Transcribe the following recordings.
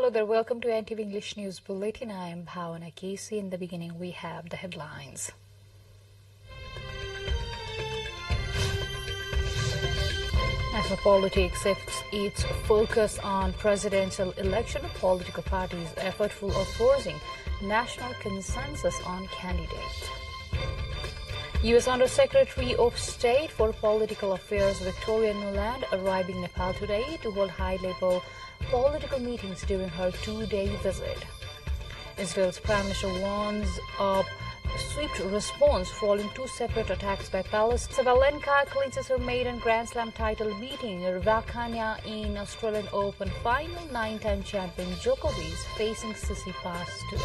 Hello there, welcome to NTV English News Bulletin. I am Bhavana Casey. In the beginning, we have the headlines. National politics shifts its focus on presidential election. Political parties effortful of forcing national consensus on candidates. U.S. Under-Secretary of State for Political Affairs Victoria Nuland arriving Nepal today to hold high-level political meetings during her two-day visit. Israel's Prime Minister warns of swift response following two separate attacks by Palestine. Sabalenka clinches her maiden Grand Slam title, beating Ravkania in Australian Open final. Nine-time champion Djokovic facing Tsitsipas today.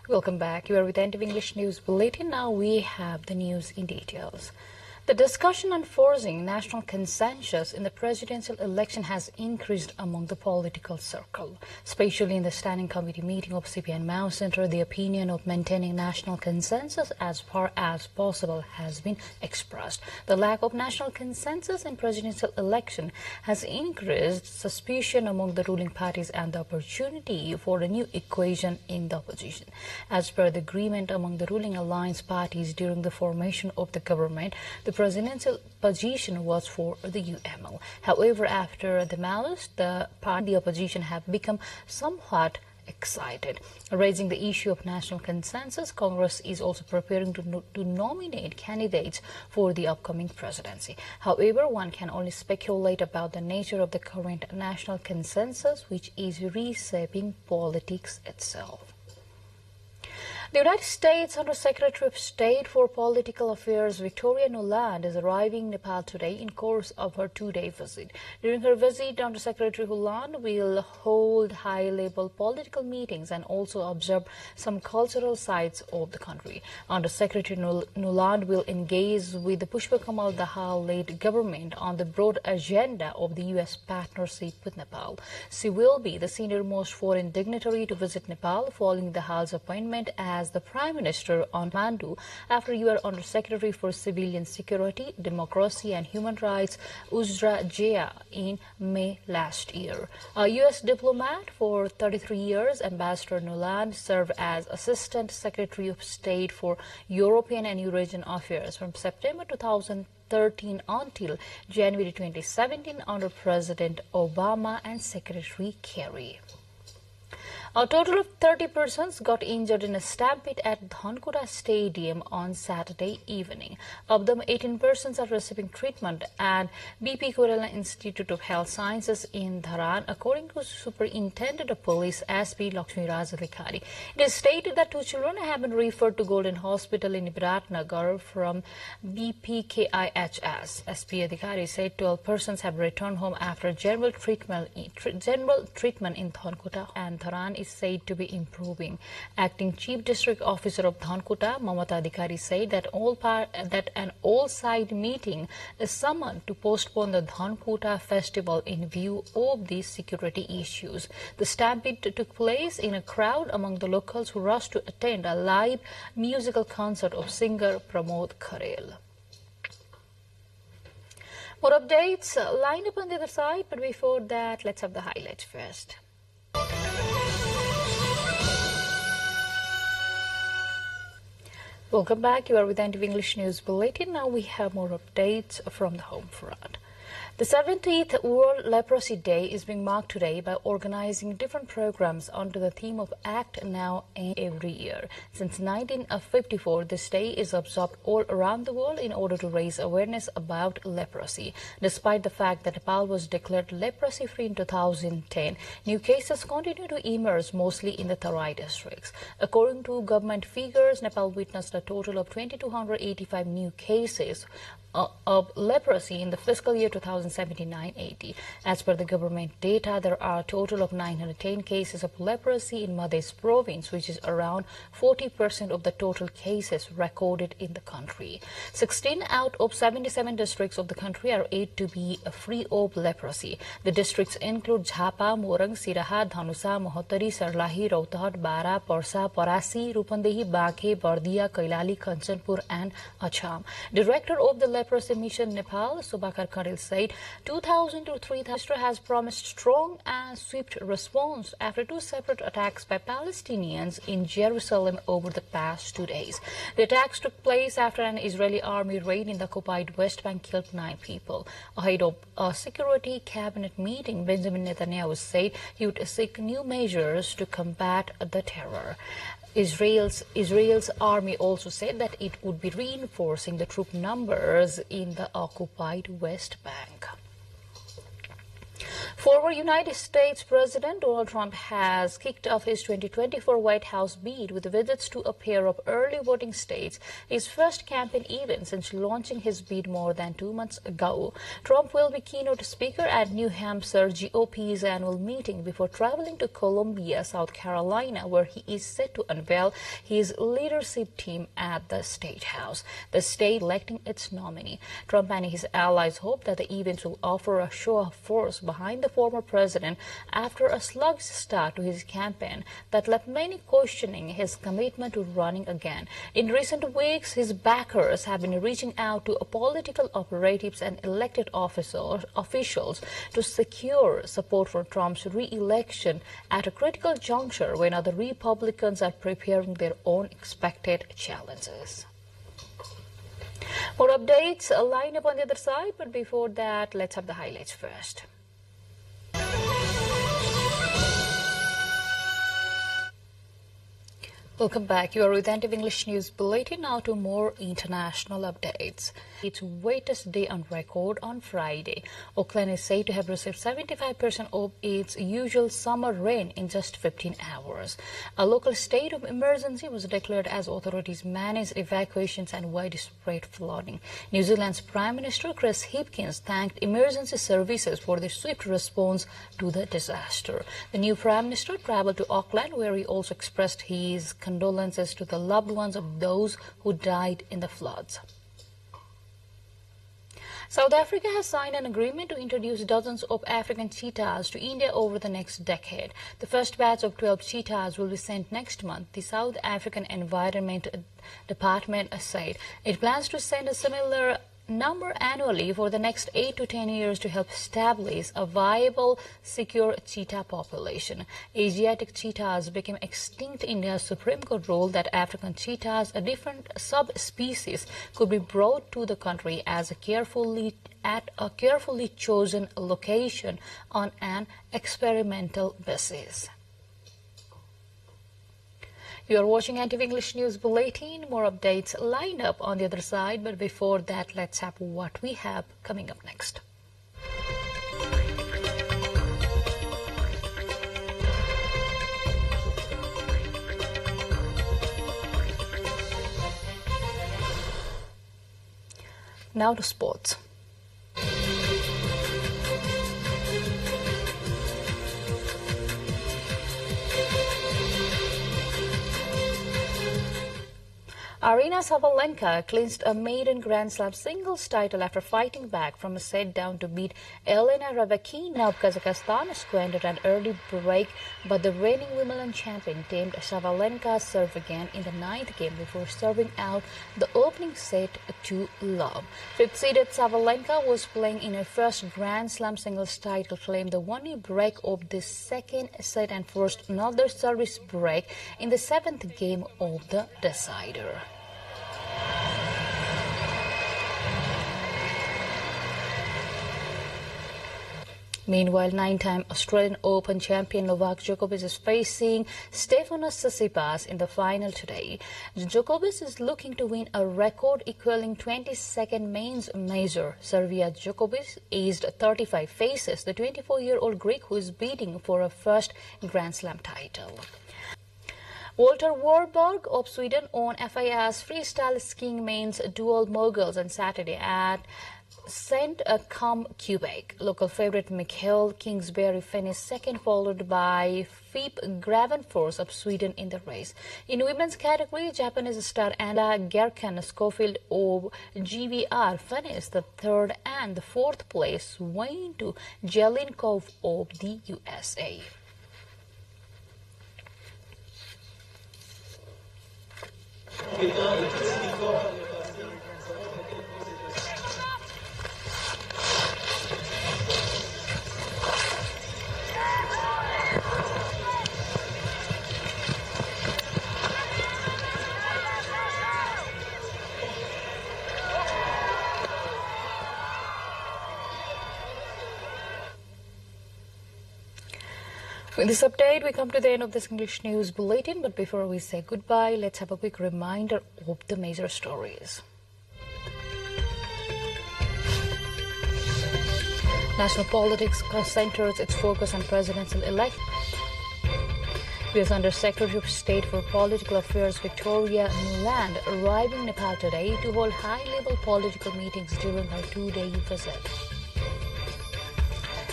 Welcome back. You are with NTV English News Bulletin. Now we have the news in details. The discussion on forcing national consensus in the presidential election has increased among the political circle. Especially in the Standing Committee meeting of CPN Mao Center, the opinion of maintaining national consensus as far as possible has been expressed. The lack of national consensus in presidential election has increased suspicion among the ruling parties and the opportunity for a new equation in the opposition. As per the agreement among the ruling alliance parties during the formation of the government, the presidential position was for the UML. However, after the Maoists, the opposition have become somewhat excited. Raising the issue of national consensus, Congress is also preparing to nominate candidates for the upcoming presidency. However, one can only speculate about the nature of the current national consensus, which is reshaping politics itself. The United States Under-Secretary of State for Political Affairs Victoria Nuland is arriving Nepal today in course of her two-day visit. During her visit, Under-Secretary Nuland will hold high-level political meetings and also observe some cultural sites of the country. Under-Secretary Nuland will engage with the Pushpa Kamal Dahal-led government on the broad agenda of the U.S. partnership with Nepal. She will be the senior-most foreign dignitary to visit Nepal following Dahal's appointment as the Prime Minister on Mandu after U.S. Under-Secretary for Civilian Security, Democracy and Human Rights Uzra Jaya in May last year. A U.S. diplomat for 33 years, Ambassador Nuland served as Assistant Secretary of State for European and Eurasian Affairs from September 2013 until January 2017 under President Obama and Secretary Kerry. A total of 30 persons got injured in a stampede at Dhankuta Stadium on Saturday evening. Of them, 18 persons are receiving treatment at BP Koirala Institute of Health Sciences in Dharan, according to Superintendent of Police SP Lakshmiraj Adhikari. It is stated that two children have been referred to Golden Hospital in Viratnagar from BPKIHS. SP Adhikari said 12 persons have returned home after general treatment in Dhankuta, and Dharan is said to be improving. Acting Chief District Officer of Dhankuta, Mamata Adhikari, said that an all-side meeting is summoned to postpone the Dhankuta festival in view of these security issues. The stampede took place in a crowd among the locals who rushed to attend a live musical concert of singer Pramod Kharel. More updates lined up on the other side, but before that, let's have the highlights first. Welcome back. You are with NTV English News Bulletin. Now we have more updates from the home front. The 17th World Leprosy Day is being marked today by organizing different programs under the theme of Act Now and every year. Since 1954, this day is observed all around the world in order to raise awareness about leprosy. Despite the fact that Nepal was declared leprosy-free in 2010, new cases continue to emerge mostly in the Tarai districts. According to government figures, Nepal witnessed a total of 2,285 new cases of leprosy in the fiscal year 2079-80. As per the government data, there are a total of 910 cases of leprosy in Madhya province, which is around 40% of the total cases recorded in the country. 16 out of 77 districts of the country are aimed to be free of leprosy. The districts include Jhapa, Morang, Siraha, Dhanusa, Mohottari, Sarlahi, Rohtak, Bara, Parsa, Parasi, Rupandehi, Baghe, Bardia, Kailali, Kanchanpur and Acham. Director of the Leprosy Mission Nepal, Subakar Kharil said 2,000 to 3,000 has promised strong and swift response after two separate attacks by Palestinians in Jerusalem over the past 2 days. The attacks took place after an Israeli army raid in the occupied West Bank killed 9 people. Ahead of a security cabinet meeting, Benjamin Netanyahu said he would seek new measures to combat the terror. Israel's army also said that it would be reinforcing the troop numbers in the occupied West Bank. Former United States President Donald Trump has kicked off his 2024 White House bid with visits to a pair of early voting states, his first campaign event since launching his bid more than 2 months ago. Trump will be keynote speaker at New Hampshire GOP's annual meeting before traveling to Columbia, South Carolina, where he is set to unveil his leadership team at the State House, the state electing its nominee. Trump and his allies hope that the event will offer a show of force behind the former president after a sluggish start to his campaign that left many questioning his commitment to running again. In recent weeks, his backers have been reaching out to political operatives and elected officials to secure support for Trump's re-election at a critical juncture when other Republicans are preparing their own expected challenges. More updates line up on the other side, but before that, let's have the highlights first. Welcome back. You are with NTV English News Bulletin. Now to more international updates. Its wettest day on record on Friday. Auckland is said to have received 75% of its usual summer rain in just 15 hours. A local state of emergency was declared as authorities managed evacuations and widespread flooding. New Zealand's Prime Minister Chris Hipkins thanked emergency services for their swift response to the disaster. The new Prime Minister traveled to Auckland, where he also expressed his condolences to the loved ones of those who died in the floods. South Africa has signed an agreement to introduce dozens of African cheetahs to India over the next decade. The first batch of 12 cheetahs will be sent next month, the South African Environment Department said. It plans to send a similar number annually for the next 8 to 10 years to help establish a viable, secure cheetah population. Asiatic cheetahs became extinct in the Supreme Court ruled that African cheetahs, a different subspecies, could be brought to the country at a carefully chosen location on an experimental basis. You are watching NTV English News Bulletin. More updates line up on the other side, but before that, let's have what we have coming up next. Now to sports. Aryna Sabalenka clinched a maiden Grand Slam singles title after fighting back from a set down to beat Elena Rybakina of Kazakhstan, squandered an early break, but the reigning Wimbledon champion tamed Sabalenka's serve again in the 9th game before serving out the opening set to love. Fifth-seeded Sabalenka was playing in her first Grand Slam singles title, claimed the one-way break of the second set and forced another service break in the 7th game of the decider. Meanwhile, 9-time Australian Open champion Novak Djokovic is facing Stefanos Tsitsipas in the final today. Djokovic is looking to win a record-equaling 22nd men's major. Serbia Djokovic, aged 35, faces the 24-year-old Greek who is bidding for a first Grand Slam title. Walter Warburg of Sweden won FIS freestyle skiing men's dual moguls on Saturday at St. Quebec. Local favorite Mikhail Kingsbury finished second, followed by Philipp Gravenfors of Sweden in the race. In women's category, Japanese star Anna Gerken Schofield of GVR finished the third, and the fourth place went to Jelinkov of the USA. With this update, we come to the end of this English News Bulletin. But before we say goodbye, let's have a quick reminder of the major stories. National politics centers its focus on presidential election. U.S. Under Secretary of State for Political Affairs Victoria Nuland arriving Nepal today to hold high-level political meetings during her two-day visit.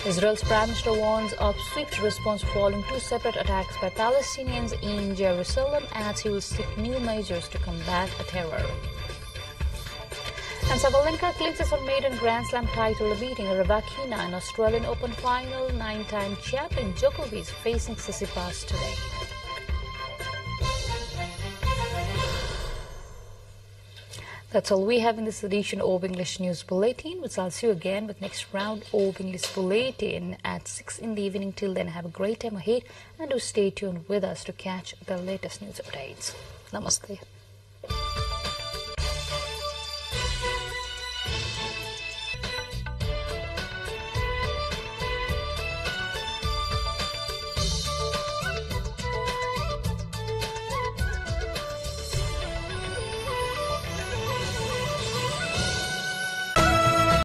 Israel's Prime Minister warns of swift response following two separate attacks by Palestinians in Jerusalem, as he will seek new measures to combat terror. And Sabalenka clinches her maiden Grand Slam title, beating Rybakina in Australian Open final. Nine-time champion Djokovic facing Tsitsipas today. That's all we have in this edition of English News Bulletin, which I'll see you again with next round of English Bulletin at 6 in the evening. Till then, have a great time ahead and do stay tuned with us to catch the latest news updates. Namaste.